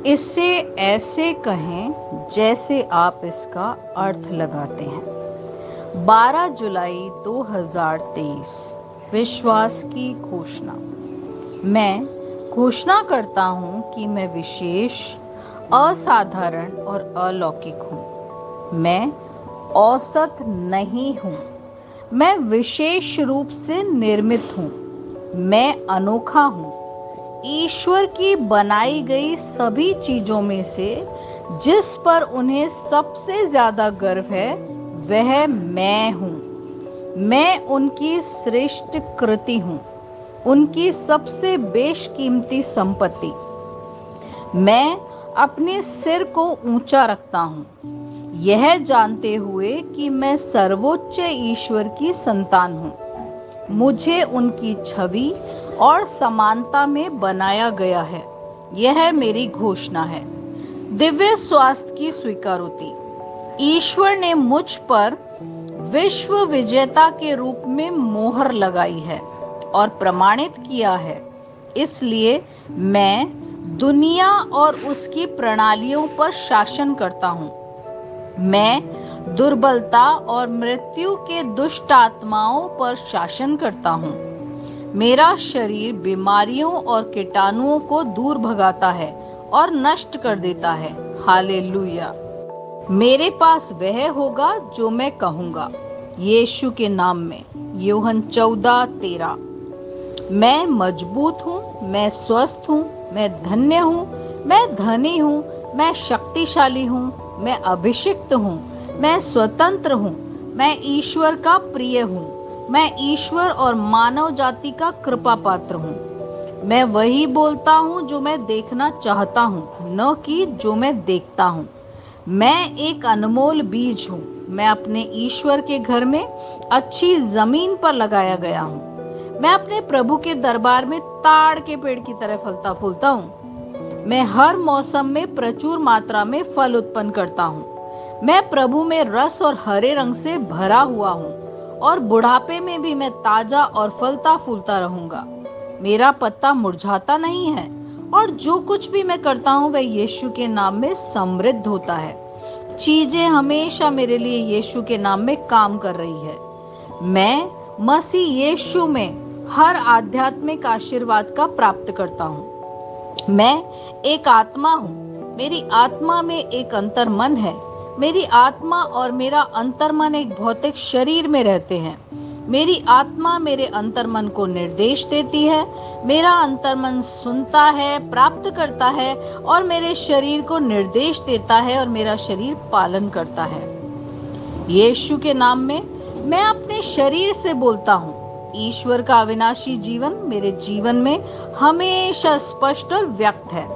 इसे ऐसे कहें जैसे आप इसका अर्थ लगाते हैं। 12 जुलाई 2023 विश्वास की घोषणा। मैं घोषणा करता हूँ कि मैं विशेष, असाधारण और अलौकिक हूँ। मैं औसत नहीं हूँ। मैं विशेष रूप से निर्मित हूँ। मैं अनोखा हूँ। ईश्वर की बनाई गई सभी चीजों में से जिस पर उन्हें सबसे ज्यादा गर्व है वह मैं हूँ। मैं उनकी श्रेष्ठ कृति हूँ, उनकी सबसे बेशकीमती संपत्ति। मैं अपने सिर को ऊंचा रखता हूँ, यह जानते हुए कि मैं सर्वोच्च ईश्वर की संतान हूँ। मुझे उनकी छवि और समानता में बनाया गया है। यह मेरी घोषणा है। दिव्य स्वास्थ्य की स्वीकारोति। ईश्वर ने मुझ पर विश्व विजेता के रूप में मोहर लगाई है और प्रमाणित किया है। इसलिए मैं दुनिया और उसकी प्रणालियों पर शासन करता हूँ। मैं दुर्बलता और मृत्यु के दुष्ट आत्माओं पर शासन करता हूँ। मेरा शरीर बीमारियों और कीटाणुओं को दूर भगाता है और नष्ट कर देता है। हालेलुया। मेरे पास वह होगा जो मैं कहूँगा, यीशु के नाम में। यूहन्ना 14:13। मैं मजबूत हूँ, मैं स्वस्थ हूँ, मैं धन्य हूँ, मैं धनी हूँ, मैं शक्तिशाली हूँ, मैं अभिषिक्त हूँ, मैं स्वतंत्र हूँ, मैं ईश्वर का प्रिय हूँ, मैं ईश्वर और मानव जाति का कृपा पात्र हूँ। मैं वही बोलता हूँ जो मैं देखना चाहता हूँ, न कि जो मैं देखता हूँ। मैं एक अनमोल बीज हूँ। मैं अपने ईश्वर के घर में अच्छी जमीन पर लगाया गया हूँ। मैं अपने प्रभु के दरबार में ताड़ के पेड़ की तरह फलता फूलता हूँ। मैं हर मौसम में प्रचुर मात्रा में फल उत्पन्न करता हूँ। मैं प्रभु में रस और हरे रंग से भरा हुआ हूँ और बुढ़ापे में भी मैं ताजा और फलता फूलता रहूंगा। मेरा पत्ता मुरझाता नहीं है और जो कुछ भी मैं करता हूँ वह यीशु के नाम में समृद्ध होता है। चीजें हमेशा मेरे लिए यीशु के नाम में काम कर रही है। मैं मसीह यीशु में हर आध्यात्मिक आशीर्वाद का प्राप्त करता हूँ। मैं एक आत्मा हूँ। मेरी आत्मा में एक अंतर्मन है। मेरी आत्मा और मेरा अंतर्मन एक भौतिक शरीर में रहते हैं। मेरी आत्मा मेरे अंतर्मन को निर्देश देती है। मेरा अंतर्मन सुनता है, प्राप्त करता है और मेरे शरीर को निर्देश देता है और मेरा शरीर पालन करता है। यीशु के नाम में मैं अपने शरीर से बोलता हूँ। ईश्वर का अविनाशी जीवन मेरे जीवन में हमेशा स्पष्ट और व्यक्त है।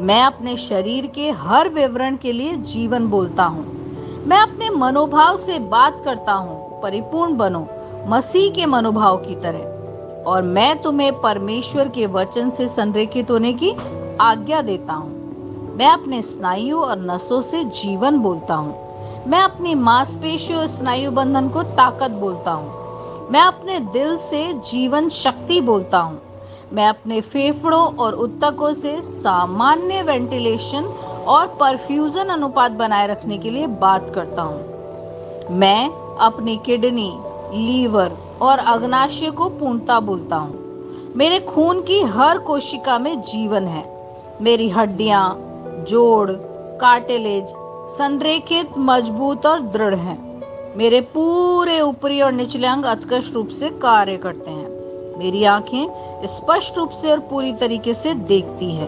मैं अपने शरीर के हर विवरण के लिए जीवन बोलता हूँ। मैं अपने मनोभाव से बात करता हूँ, परिपूर्ण बनो मसीह के मनोभाव की तरह। और मैं तुम्हें परमेश्वर के वचन से संरेखित होने की आज्ञा देता हूँ। मैं अपने स्नायु और नसों से जीवन बोलता हूँ। मैं अपनी मांसपेशियों और स्नायु बंधन को ताकत बोलता हूँ। मैं अपने दिल से जीवन शक्ति बोलता हूँ। मैं अपने फेफड़ों और ऊतकों से सामान्य वेंटिलेशन और परफ्यूजन अनुपात बनाए रखने के लिए बात करता हूँ। मैं अपनी किडनी, लीवर और अग्नाशय को पूर्णता बोलता हूँ। मेरे खून की हर कोशिका में जीवन है। मेरी हड्डियां, जोड़, कार्टिलेज संरेखित, मजबूत और दृढ़ हैं। मेरे पूरे ऊपरी और निचले अंग उत्कृष्ट रूप से कार्य करते हैं। मेरी आंखें स्पष्ट रूप से और पूरी तरीके से देखती है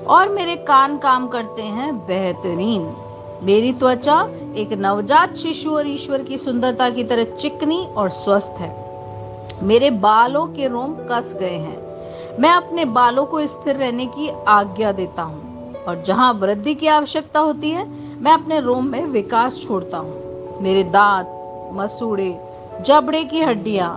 और मेरे कान काम करते हैं बेहतरीन। मेरी त्वचा एक नवजात शिशु और ईश्वर की सुंदरता की तरह चिकनी और स्वस्थ है। मेरे बालों के रोम कस गए हैं। मैं अपने बालों को स्थिर रहने की आज्ञा देता हूँ और जहाँ वृद्धि की आवश्यकता होती है मैं अपने रोम में विकास छोड़ता हूँ। मेरे दांत, मसूड़े, जबड़े की हड्डियां,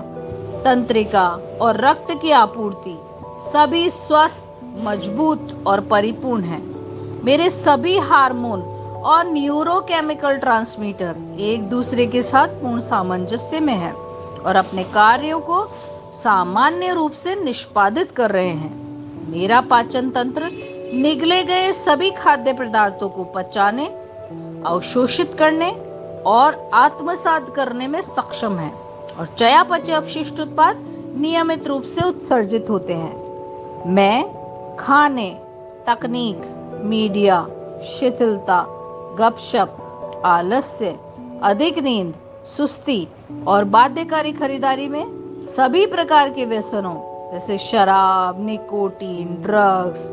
तंत्रिका और रक्त की आपूर्ति सभी स्वस्थ, मजबूत और परिपूर्ण हैं। मेरे सभी हार्मोन और न्यूरोकेमिकल ट्रांसमीटर एक दूसरे के साथ पूर्ण सामंजस्य में हैं और अपने कार्यों को सामान्य रूप से निष्पादित कर रहे हैं। मेरा पाचन तंत्र निगले गए सभी खाद्य पदार्थों को पचाने, अवशोषित करने और आत्मसात करने में सक्षम है और चयापचय अपशिष्ट उत्पाद नियमित रूप से उत्सर्जित होते हैं। मैं खाने, तकनीक, मीडिया, शिथिलता, गपशप, आलस्य, अधिक नींद, सुस्ती और बाध्यकारी खरीदारी में सभी प्रकार के व्यसनों जैसे शराब, निकोटीन, ड्रग्स,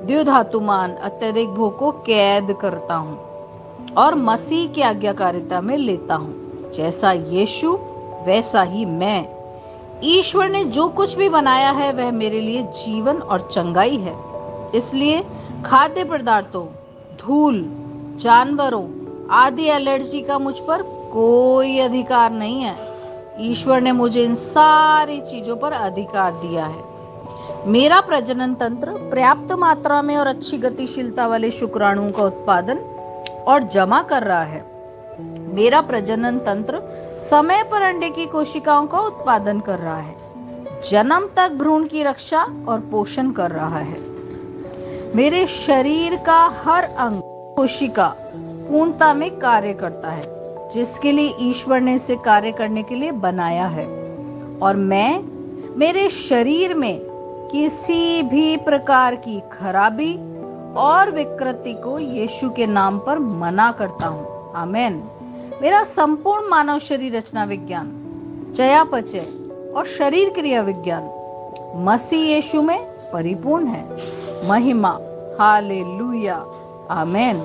द्युधातुमान, अत्यधिक भोग को कैद करता हूँ और मसीह की आज्ञाकारिता में लेता हूँ। जैसा यीशु वैसा ही मैं। ईश्वर ने जो कुछ भी बनाया है वह मेरे लिए जीवन और चंगाई है। इसलिए खाद्य पदार्थों, धूल, जानवरों आदि एलर्जी का मुझ पर कोई अधिकार नहीं है। ईश्वर ने मुझे इन सारी चीजों पर अधिकार दिया है। मेरा प्रजनन तंत्र पर्याप्त मात्रा में और अच्छी गतिशीलता वाले शुक्राणुओं का उत्पादन और जमा कर रहा है। मेरा प्रजनन तंत्र समय पर अंडे की कोशिकाओं का उत्पादन कर रहा है, जन्म तक भ्रूण की रक्षा और पोषण कर रहा है। मेरे शरीर का हर अंग, कोशिका पूर्णता में कार्य करता है जिसके लिए ईश्वर ने इसे कार्य करने के लिए बनाया है। और मैं मेरे शरीर में किसी भी प्रकार की खराबी और विकृति को यीशु के नाम पर मना करता हूँ। आमीन। मेरा संपूर्ण मानव शरीर रचना विज्ञान, चयापचय और शरीर क्रिया विज्ञान मसीह यीशु में परिपूर्ण है। महिमा, हालेलुया, आमीन।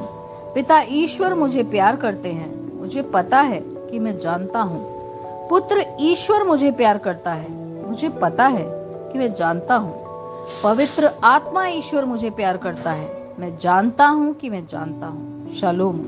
पिता ईश्वर मुझे प्यार करते हैं, मुझे पता है कि मैं जानता हूँ। पुत्र ईश्वर मुझे प्यार करता है, मुझे पता है कि मैं जानता हूँ। पवित्र आत्मा ईश्वर मुझे प्यार करता है, मैं जानता हूँ कि मैं जानता हूँ। शालोम।